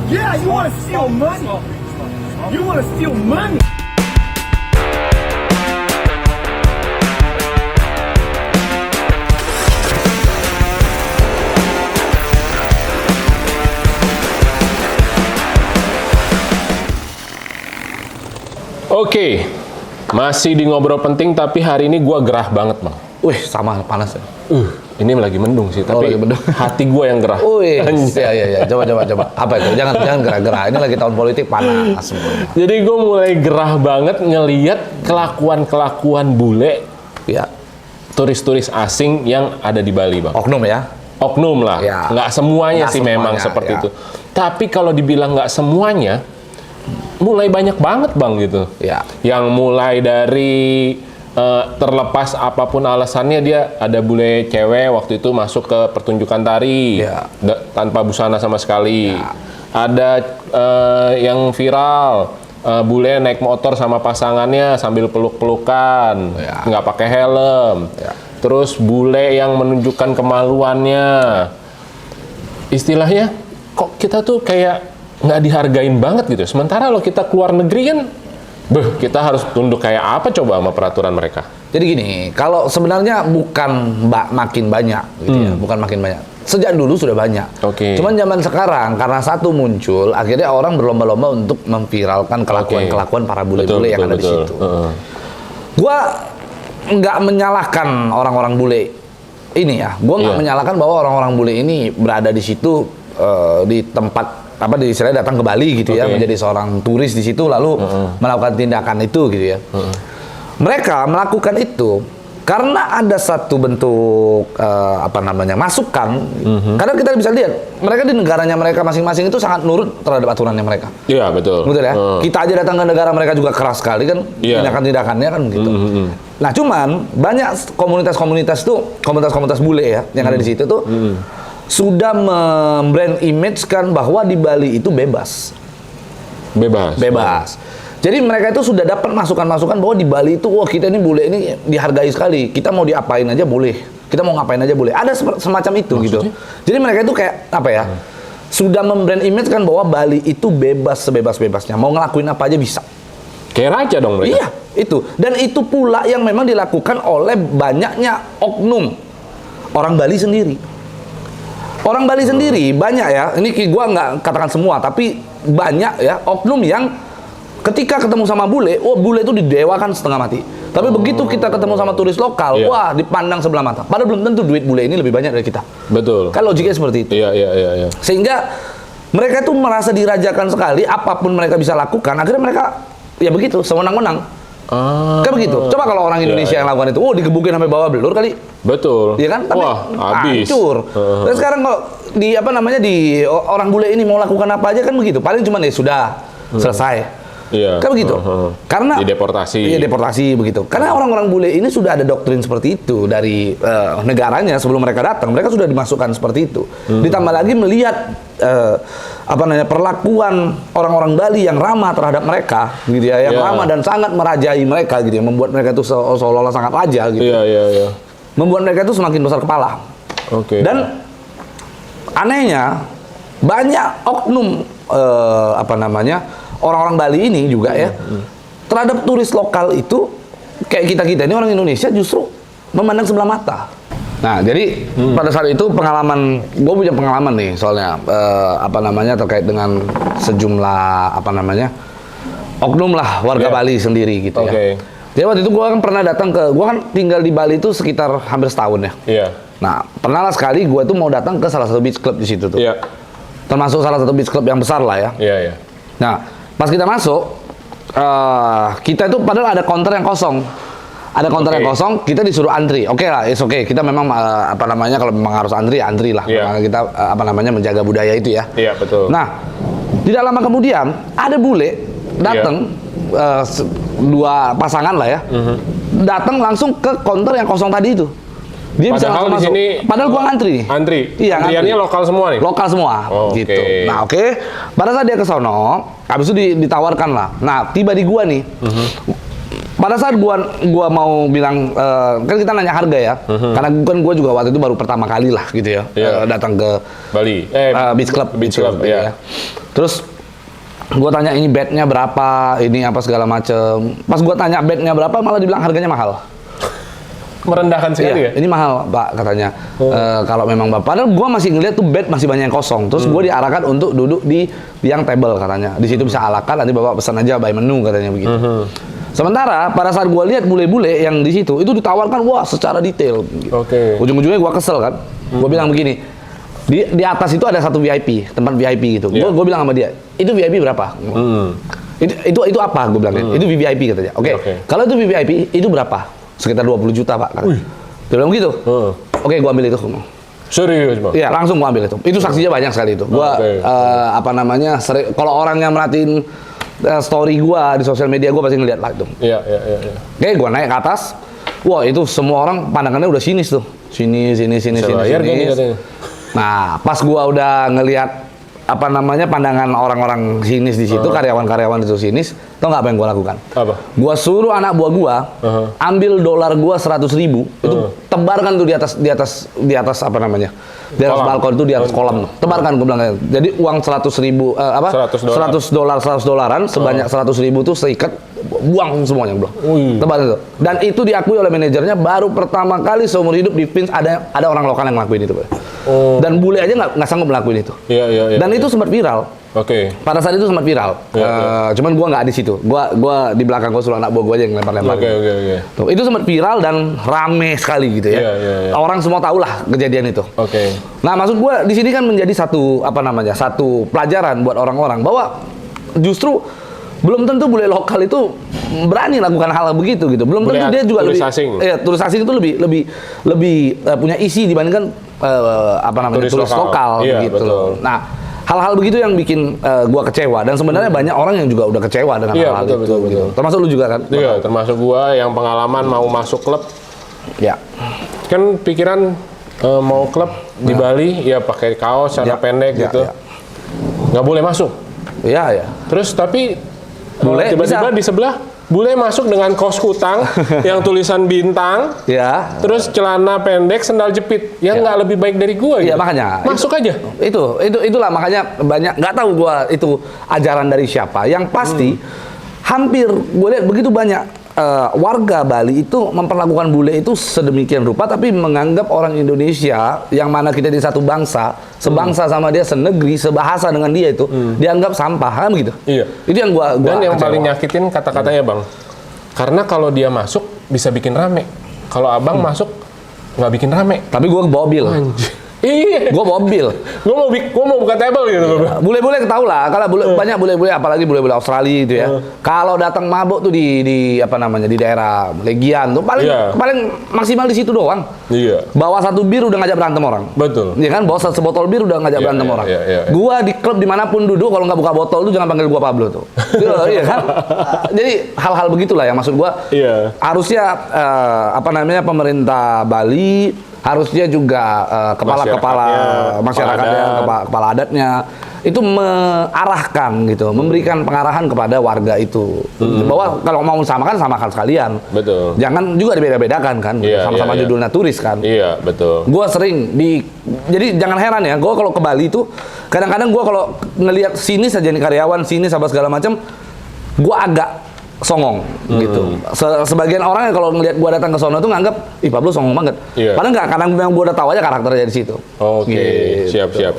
Yeah, you want to steal money. You want to steal money. Oke, masih di ngobrol penting tapi hari ini gua gerah banget, Bang. Wih, sama panas ya. Ini lagi mendung sih, tapi lagi mendung. hati gua yang gerah. Wih, ya. Coba. Apa itu? Jangan gerah-gerah. Ini lagi tahun politik panas semuanya. Jadi gua mulai gerah banget ngelihat kelakuan bule, Ya, turis-turis asing yang ada di Bali, Bang. oknum ya. Oknum lah, Ya. nggak semuanya Nggak sih semuanya, memang seperti ya. itu. Tapi kalau dibilang nggak semuanya, mulai banyak banget, Bang, gitu. Ya. Yang mulai dari terlepas apapun alasannya, dia ada bule cewek waktu itu masuk ke pertunjukan tari Ya. tanpa busana sama sekali. Ya. Ada yang viral, bule naik motor sama pasangannya sambil peluk-pelukan, Ya. nggak pakai helm. Ya. Terus bule yang menunjukkan kemaluannya. Istilahnya, kok kita tuh kayak nggak dihargain banget gitu. Sementara lo kita keluar negeri kan, kita harus tunduk kayak apa coba sama peraturan mereka. Jadi gini, kalau sebenarnya bukan makin banyak gitu ya, bukan makin banyak. Sejak dulu sudah banyak. Oke. Cuman zaman sekarang karena satu muncul, akhirnya orang berlomba-lomba untuk memviralkan kelakuan-kelakuan para bule-bule yang ada di situ. Gua nggak menyalahkan orang-orang bule ini ya. Gua nggak menyalahkan bahwa orang-orang bule ini berada di situ di tempat di istilahnya datang ke Bali gitu ya, menjadi seorang turis di situ lalu melakukan tindakan itu gitu ya. Mereka melakukan itu karena ada satu bentuk masukan. Karena kita bisa lihat mereka di negaranya mereka masing-masing itu sangat nurut terhadap aturannya mereka. Iya, betul. Betul ya. Kita aja datang ke negara mereka juga keras sekali kan tindakan-tindakannya kan gitu. Nah, cuman banyak komunitas-komunitas bule ya yang ada di situ tuh sudah membrand image kan bahwa di Bali itu bebas. Jadi mereka itu sudah dapat masukan-masukan bahwa di Bali itu, wah kita ini bule ini dihargai sekali. Kita mau diapain aja boleh. Kita mau ngapain aja boleh. Ada semacam itu. Maksudnya? Gitu. Jadi mereka itu kayak apa ya? Sudah membrand image kan bahwa Bali itu bebas sebebas-bebasnya. Mau ngelakuin apa aja bisa. Kayak raja dong mereka. Iya, itu. Dan itu pula yang memang dilakukan oleh banyaknya oknum orang Bali sendiri. Orang Bali sendiri banyak ya, ini gua nggak katakan semua, tapi banyak ya oknum yang ketika ketemu sama bule, bule itu didewakan setengah mati. Tapi begitu kita ketemu sama turis lokal, wah dipandang sebelah mata. Padahal belum tentu duit bule ini lebih banyak dari kita. Betul. Kan logiknya seperti itu. Iya. Sehingga mereka itu merasa dirajakan sekali, apapun mereka bisa lakukan, akhirnya mereka ya begitu, sewenang-wenang. Kan begitu. Coba kalau orang Indonesia yang lakukan itu, digebukin sampai bawah belur kali. Betul. Iya kan? Tapi wah, habis. Hancur. Dan sekarang kalau di orang bule ini mau lakukan apa aja kan begitu. Paling cuma sudah selesai. Iya. Kan begitu. Karena dideportasi. Iya, deportasi begitu. Karena orang-orang bule ini sudah ada doktrin seperti itu dari negaranya sebelum mereka datang. Mereka sudah dimasukkan seperti itu. Ditambah lagi melihat perlakuan orang-orang Bali yang ramah terhadap mereka gitu ya, yang ramah dan sangat merajai mereka gitu ya, membuat mereka itu seolah-olah sangat raja gitu. Iya. Membuat mereka itu semakin besar kepala. Oke. Dan anehnya banyak oknum orang-orang Bali ini juga ya terhadap turis lokal itu kayak kita ini orang Indonesia justru memandang sebelah mata. Nah, jadi pada saat itu gue punya pengalaman nih soalnya terkait dengan sejumlah oknum lah warga Bali sendiri gitu ya. Jadi waktu itu gue kan pernah gue kan tinggal di Bali itu sekitar hampir setahun ya. Iya. Nah, pernah lah sekali gue tuh mau datang ke salah satu beach club di situ tuh. Iya. Termasuk salah satu beach club yang besar lah ya. Iya. Nah, pas kita masuk, kita itu padahal ada counter yang kosong. Ada counter yang kosong, kita disuruh antri. Oke lah, it's okay. Kita memang kalau memang harus antri, antri lah. Karena kita menjaga budaya itu ya. Iya, betul. Nah, tidak lama kemudian ada bule datang, dua pasangan lah ya, datang langsung ke counter yang kosong tadi itu. Dia bisa langsung masuk. Sini, padahal gua ngantri nih. Antri. Iya, antriannya lokal semua nih. Lokal semua, gitu. Nah, pada saat dia ke sono, habis itu ditawarkan lah. Nah, tiba di gua nih. pada saat gua mau bilang kan kita nanya harga ya, karena kan gua juga waktu itu baru pertama kali lah gitu ya, datang ke Bali, beach club, ya. Terus gua tanya ini bednya berapa, ini apa segala macem. Pas gua tanya bednya berapa, malah dibilang harganya mahal. Merendahkan sekali ya? Ini mahal Pak katanya. Kalau memang Bapak, padahal gua masih ngeliat tuh bed masih banyak yang kosong. Terus gua diarahkan untuk duduk di yang table katanya. Di situ bisa ala carte, nanti Bapak pesan aja by menu katanya begitu. Sementara pada saat gua lihat bule-bule yang di situ itu ditawarkan wah secara detail. Ujung-ujungnya gua kesel kan. Gua bilang begini, di atas itu ada satu VIP, tempat VIP gitu. Gua bilang sama dia, itu VIP berapa? Itu apa? Gua bilang itu VIP katanya. Oke. Kalau itu VIP itu berapa? Sekitar 20 juta Pak. Dia bilang gitu. Oke, gua ambil itu. Serius Bang? Iya, langsung gua ambil itu. Itu saksinya banyak sekali itu. Gua kalau orang yang merhatiin story gua di sosial media, gua pasti ngeliat lah itu. Iya. Oke, gua naik ke atas. Wah, itu semua orang pandangannya udah sinis tuh. Sinis. Nah, pas gua udah ngeliat pandangan orang-orang sinis di situ, karyawan-karyawan itu sinis, tau nggak apa yang gua lakukan? Apa? Gua suruh anak buah gua ambil dolar gua 100.000, itu tebarkan tuh di atas di atas balkon itu, di atas kolam tuh. Tebarkan, gua bilang. Jadi uang 100.000 100 dolaran sebanyak 100.000 tuh seikat, buang semuanya bro. Tebarkan itu. Dan itu diakui oleh manajernya, baru pertama kali seumur hidup di Vince ada orang lokal yang ngelakuin itu, bro. Dan bule aja nggak sanggup ngelakuin itu. Iya. Dan itu sempat viral. Pada saat itu sempat viral. Cuman gua nggak di situ. Gua di belakang, gua suruh anak buah gua aja yang lempar-lempar. Tuh, itu sempat viral dan rame sekali gitu ya. Orang semua tahu lah kejadian itu. Nah, maksud gua di sini kan menjadi satu satu pelajaran buat orang-orang bahwa justru belum tentu bule lokal itu berani lakukan hal begitu gitu. Belum tentu dia juga turis asing. Turis asing itu lebih punya isi dibandingkan turis lokal gitu. Nah, hal-hal begitu yang bikin gua kecewa, dan sebenarnya banyak orang yang juga udah kecewa dengan hal-hal itu. Betul. Termasuk lu juga kan? Iya, termasuk gua yang pengalaman mau masuk klub. Ya. Kan pikiran mau klub di Bali ya pakai kaos celana pendek gitu. Nggak boleh masuk. Iya. Terus tapi tiba-tiba di sebelah bule masuk dengan kaos kutang yang tulisan bintang, terus celana pendek, sendal jepit, yang nggak lebih baik dari gua. Iya, makanya masuk aja. Itulah makanya banyak nggak tahu gua itu ajaran dari siapa. Yang pasti hampir gue lihat begitu banyak warga Bali itu memperlakukan bule itu sedemikian rupa, tapi menganggap orang Indonesia yang mana kita di satu bangsa, sebangsa sama dia, senegeri, sebahasa dengan dia itu dianggap sampah kan begitu. Iya. Itu yang gua dan yang kecewa. Paling nyakitin kata-katanya Bang. Karena kalau dia masuk bisa bikin rame. Kalau Abang masuk nggak bikin rame. Tapi gua bawa bil. Iya, gua bawa bil. Gua mau buka table gitu. Bule-bule ketahu lah, kalau banyak bule-bule, apalagi bule-bule Australia gitu ya. Kalau datang mabuk tuh di di daerah Legian tuh paling maksimal di situ doang. Iya. Bawa satu bir udah ngajak berantem orang. Betul. Iya kan, bawa sebotol bir udah ngajak berantem orang. Gua di klub dimanapun duduk, kalau nggak buka botol tuh jangan panggil gua Pablo tuh. Iya kan. Jadi hal-hal begitulah yang maksud gua. Harusnya pemerintah Bali, harusnya juga kepala-kepala masyarakatnya, kepala adatnya itu mengarahkan gitu, memberikan pengarahan kepada warga itu bahwa kalau mau samakan sekalian. Betul. Jangan juga dibeda-bedakan kan, sama-sama judulnya turis kan. Iya, betul. Gua sering jadi jangan heran ya, gua kalau ke Bali itu kadang-kadang gua kalau ngelihat sinis aja nih karyawan sinis apa segala macam, gua agak songong gitu. Sebagian orang yang kalau ngelihat gua datang ke sono tuh nganggap, ih Pablo songong banget. Padahal enggak, karena memang gua udah tahu aja karakternya di situ. Gitu. Siap.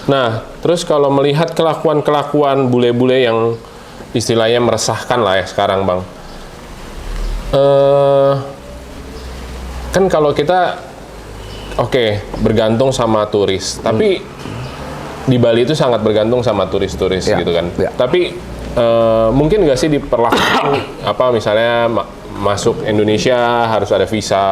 Nah, terus kalau melihat kelakuan bule-bule yang istilahnya meresahkan lah ya sekarang, Bang. Kan kalau kita bergantung sama turis, tapi di Bali itu sangat bergantung sama turis-turis gitu kan. Tapi mungkin nggak sih diperlakukan misalnya masuk Indonesia harus ada visa.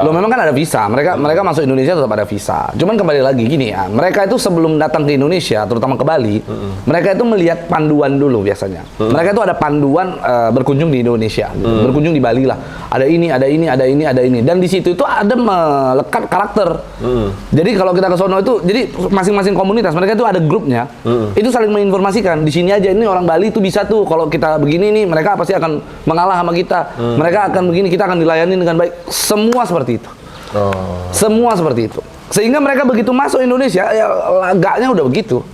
Loh, memang kan ada visa. Mereka masuk Indonesia tetap ada visa. Cuman kembali lagi gini ya, mereka itu sebelum datang ke Indonesia, terutama ke Bali, mereka itu melihat panduan dulu biasanya. Mereka itu ada panduan berkunjung di Indonesia, berkunjung di Bali lah. Ada ini, ada ini, ada ini, ada ini. Dan di situ itu ada melekat karakter. Jadi kalau kita ke sono itu, jadi masing-masing komunitas mereka itu ada grupnya. Itu saling menginformasikan. Di sini aja ini orang Bali itu bisa tuh. Kalau kita begini nih, mereka pasti akan mengalah sama kita. Mereka akan begini, kita akan dilayani dengan baik. Semua seperti itu. Semua seperti itu. Sehingga mereka begitu masuk Indonesia, ya lagaknya udah begitu.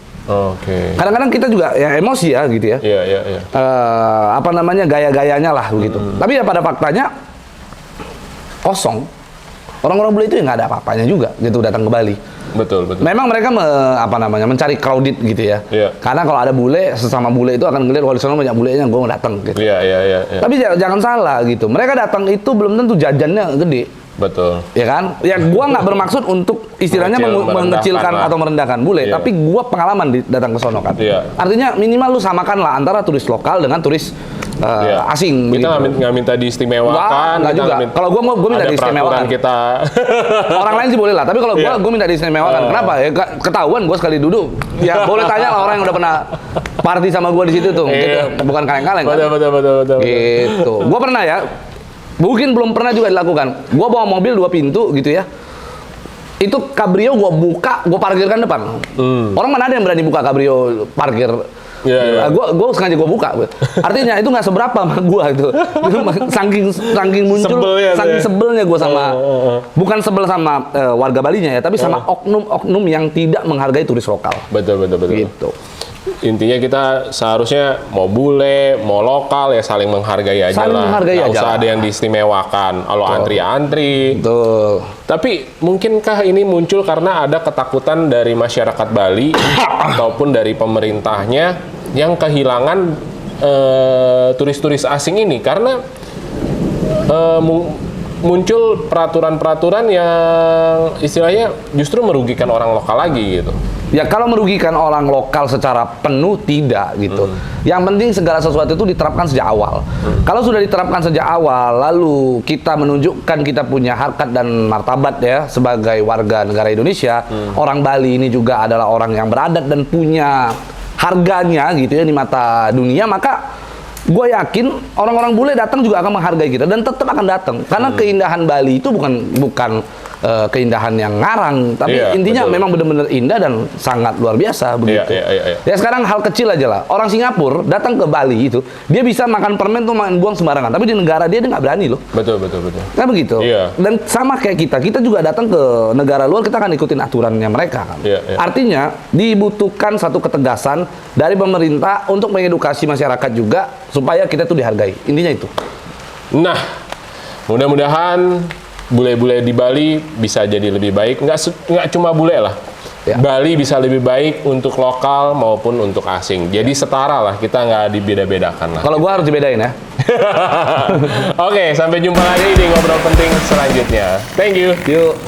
Kadang-kadang kita juga ya emosi ya gitu ya. Iya. Apa namanya, gaya-gayanya lah begitu. Tapi ya pada faktanya kosong. Orang-orang bule itu ya nggak ada apa-apanya juga gitu datang ke Bali. Betul. Memang mereka mencari crowded gitu ya. Karena kalau ada bule, sesama bule itu akan ngeliat kalau di sana banyak bulenya, gue mau datang gitu. Iya. Tapi jangan salah gitu. Mereka datang itu belum tentu jajannya gede. Betul. Ya kan? Ya gua nggak bermaksud untuk istilahnya mengecilkan atau merendahkan bule, tapi gua pengalaman datang ke sono kan. Artinya minimal lu samakan lah antara turis lokal dengan turis asing. Kita nggak minta diistimewakan. Nggak juga. Kalau gua minta diistimewakan. Kita. Orang lain sih boleh lah, tapi kalau gua minta diistimewakan. Kenapa? Ya ketahuan gua sekali duduk. Ya boleh tanya lah orang yang udah pernah party sama gua di situ tuh. Bukan kaleng-kaleng kan. Betul. Gitu. Gua pernah ya. Mungkin belum pernah juga dilakukan. Gua bawa mobil 2 pintu gitu ya. Itu kabrio gua buka, gua parkirkan depan. Orang mana ada yang berani buka kabrio parkir? Gua sengaja gua buka. Artinya itu nggak seberapa sama gua itu. Saking muncul, saking sebelnya gua sama bukan sebel sama warga Balinya ya, tapi sama oknum-oknum yang tidak menghargai turis lokal. Betul. Gitu. Intinya kita seharusnya mau bule, mau lokal ya saling menghargai aja lah. Nggak usah ada yang diistimewakan. Kalau antri-antri. Betul. Tapi mungkinkah ini muncul karena ada ketakutan dari masyarakat Bali ataupun dari pemerintahnya yang kehilangan turis-turis asing ini karena muncul peraturan-peraturan yang istilahnya justru merugikan orang lokal lagi gitu. Ya kalau merugikan orang lokal secara penuh tidak gitu. Yang penting segala sesuatu itu diterapkan sejak awal. Kalau sudah diterapkan sejak awal, lalu kita menunjukkan kita punya harkat dan martabat ya sebagai warga negara Indonesia, orang Bali ini juga adalah orang yang beradat dan punya harganya gitu ya di mata dunia, maka gue yakin orang-orang bule datang juga akan menghargai kita dan tetap akan datang karena keindahan Bali itu bukan keindahan yang ngarang, tapi intinya memang benar-benar indah dan sangat luar biasa begitu. Ya sekarang hal kecil aja lah. Orang Singapura datang ke Bali itu, dia bisa makan permen tuh main buang sembarangan, tapi di negara dia nggak berani loh. Betul. Nah begitu. Dan sama kayak kita juga datang ke negara luar, kita akan ikutin aturannya mereka kan. Artinya dibutuhkan satu ketegasan dari pemerintah untuk mengedukasi masyarakat juga supaya kita tuh dihargai. Intinya itu. Nah, mudah-mudahan bule-bule di Bali bisa jadi lebih baik. Nggak cuma bule lah. Bali bisa lebih baik untuk lokal maupun untuk asing. Jadi setara lah, kita nggak dibeda-bedakan lah. Kalau gua harus dibedain ya. Oke, sampai jumpa lagi di Ngobrol Penting selanjutnya. Thank you. Yuk.